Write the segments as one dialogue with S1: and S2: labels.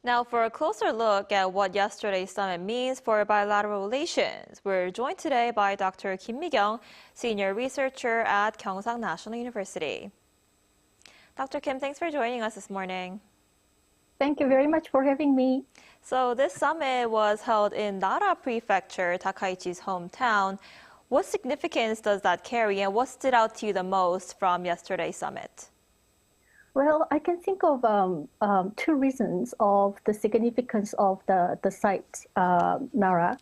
S1: Now, for a closer look at what yesterday's summit means for bilateral relations, we're joined today by Dr. Mi-kyoung, senior researcher at Gyeongsang National University. Dr. Kim, thanks for joining us this morning.
S2: Thank you very much for having me.
S1: So this summit was held in Nara Prefecture, Takaichi's hometown. What significance does that carry, and what stood out to you the most from yesterday's summit?
S2: Well, I can think of two reasons of the significance of the site, Nara.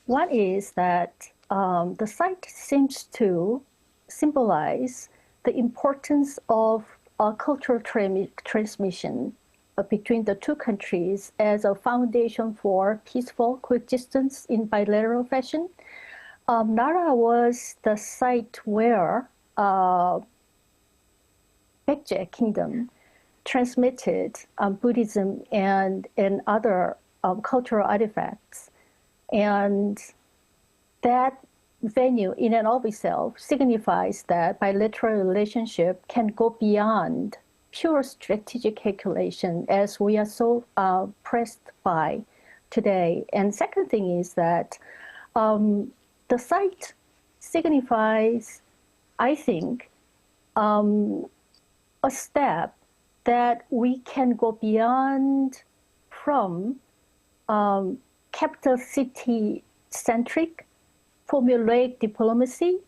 S2: One is that the site seems to symbolize the importance of cultural transmission between the two countries as a foundation for peaceful coexistence in bilateral fashion. Nara was the site where Baekje Kingdom transmitted Buddhism and other cultural artifacts. And that venue in and of itself signifies that bilateral relationship can go beyond pure strategic calculation as we are so pressed by today. And second thing is that the site signifies, I think, a step that we can go beyond from capital city-centric formulaic diplomacy.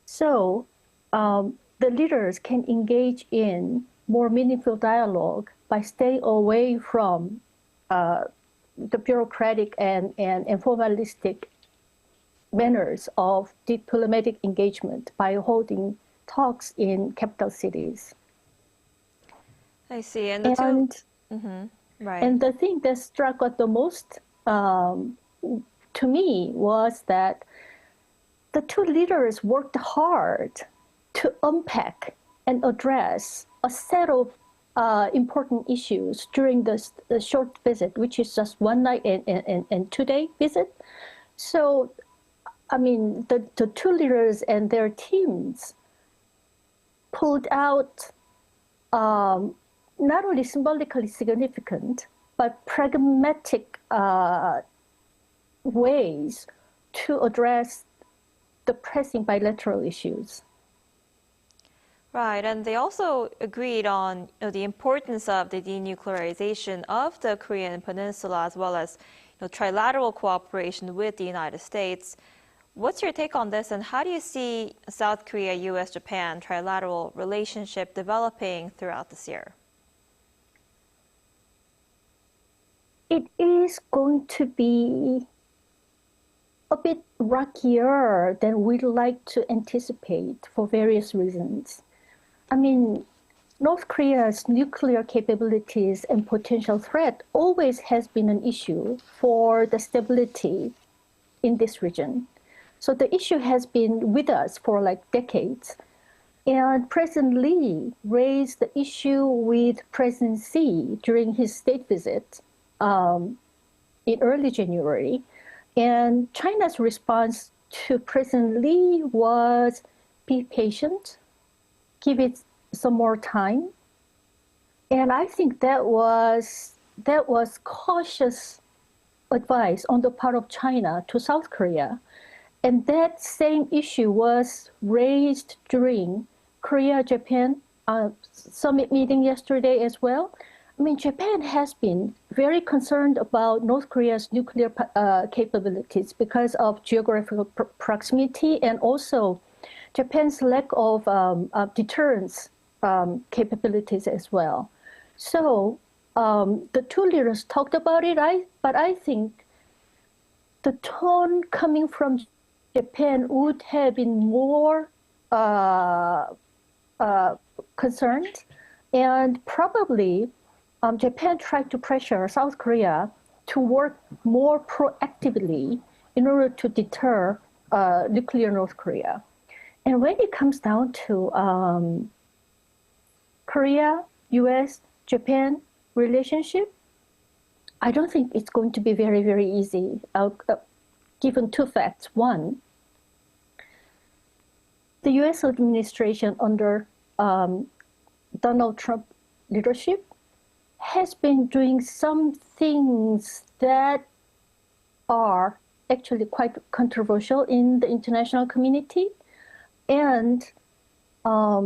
S2: So the leaders can engage in more meaningful dialogue by staying away from the bureaucratic and formalistic manners of diplomatic engagement by holding talks in capital cities.
S1: I see. And right.
S2: And the thing that struck out the most to me was that the two leaders worked hard to unpack and address a set of important issues during the short visit, which is just one night and 2-day visit. So, I mean, the two leaders and their teams pulled out not only symbolically significant, but pragmatic ways to address the pressing bilateral issues.
S1: Right, and they also agreed on the importance of the denuclearization of the Korean Peninsula, as well as trilateral cooperation with the United States. What's your take on this, and how do you see South Korea-U.S. Japan trilateral relationship developing throughout this year?
S2: It is going to be a bit rockier than we'd like to anticipate for various reasons. I mean, North Korea's nuclear capabilities and potential threat always has been an issue for the stability in this region. So the issue has been with us for like decades. And President Lee raised the issue with President Xi during his state visit in early January. And China's response to President Lee was be patient, give it some more time. And I think that was cautious advice on the part of China to South Korea. And that same issue was raised during Korea-Japan summit meeting yesterday as well. I mean, Japan has been very concerned about North Korea's nuclear capabilities because of geographical proximity and also Japan's lack of deterrence capabilities as well. So the two leaders talked about it, but I think the tone coming from Japan would have been more concerned, and probably Japan tried to pressure South Korea to work more proactively in order to deter nuclear North Korea. And when it comes down to Korea, U.S., Japan relationship, I don't think it's going to be very, very easy, given two facts. One, the U.S. administration under Donald Trump leadership has been doing some things that are actually quite controversial in the international community. And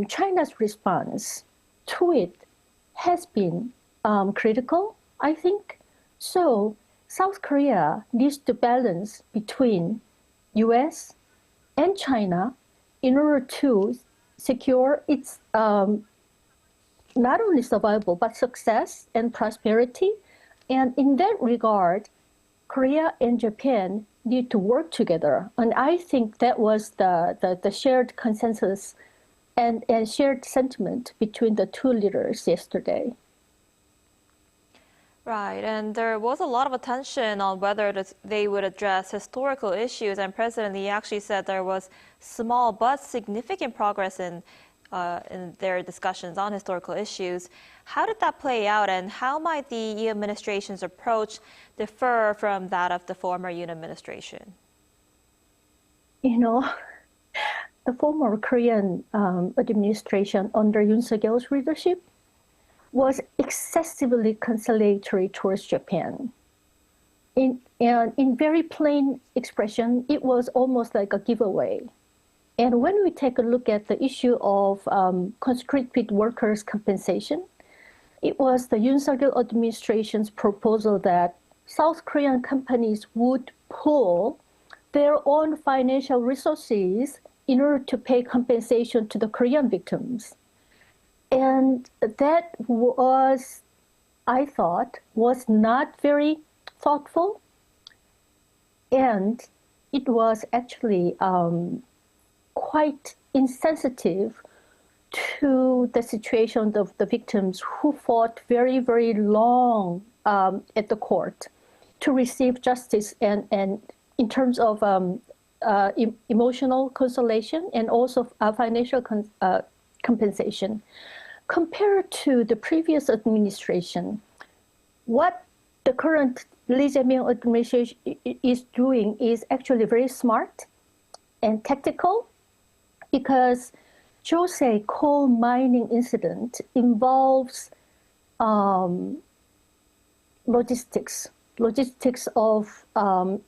S2: China's response to it has been critical, I think. So South Korea needs to balance between US and China in order to secure its not only survival, but success and prosperity. And in that regard, Korea and Japan need to work together. And I think that was the shared consensus and shared sentiment between the two leaders yesterday.
S1: Right, and there was a lot of attention on whether they would address historical issues, and President Lee actually said there was small but significant progress in their discussions on historical issues. How did that play out, and how might the Lee administration's approach differ from that of the former Yoon administration?
S2: You know, the former Korean administration under Yoon Suk-yeol's leadership was excessively conciliatory towards Japan. In very plain expression, it was almost like a giveaway. And when we take a look at the issue of conscripted workers' compensation, it was the Yoon Suk-yeol administration's proposal that South Korean companies would pool their own financial resources in order to pay compensation to the Korean victims. And that was, I thought, was not very thoughtful. And it was actually quite insensitive to the situation of the victims who fought very, very long at the court to receive justice and in terms of emotional consolation and also financial compensation. Compared to the previous administration, what the current Lee Jae-myung administration is doing is actually very smart and tactical, because Jose coal mining incident involves logistics of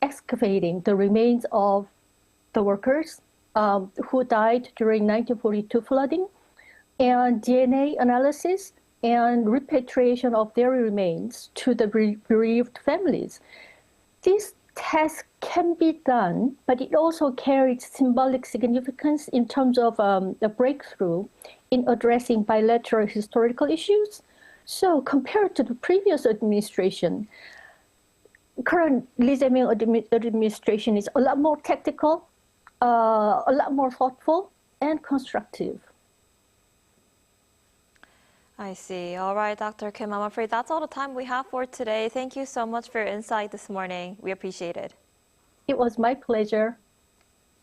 S2: excavating the remains of the workers who died during 1942 flooding, and DNA analysis and repatriation of their remains to the bereaved families. This task can be done, but it also carries symbolic significance in terms of the breakthrough in addressing bilateral historical issues. So compared to the previous administration, current Lee Jae-myung administration is a lot more tactical, a lot more thoughtful, and constructive.
S1: I see. All right, Dr. Kim, I'm afraid that's all the time we have for today. Thank you so much for your insight this morning. We appreciate it.
S2: It was my pleasure.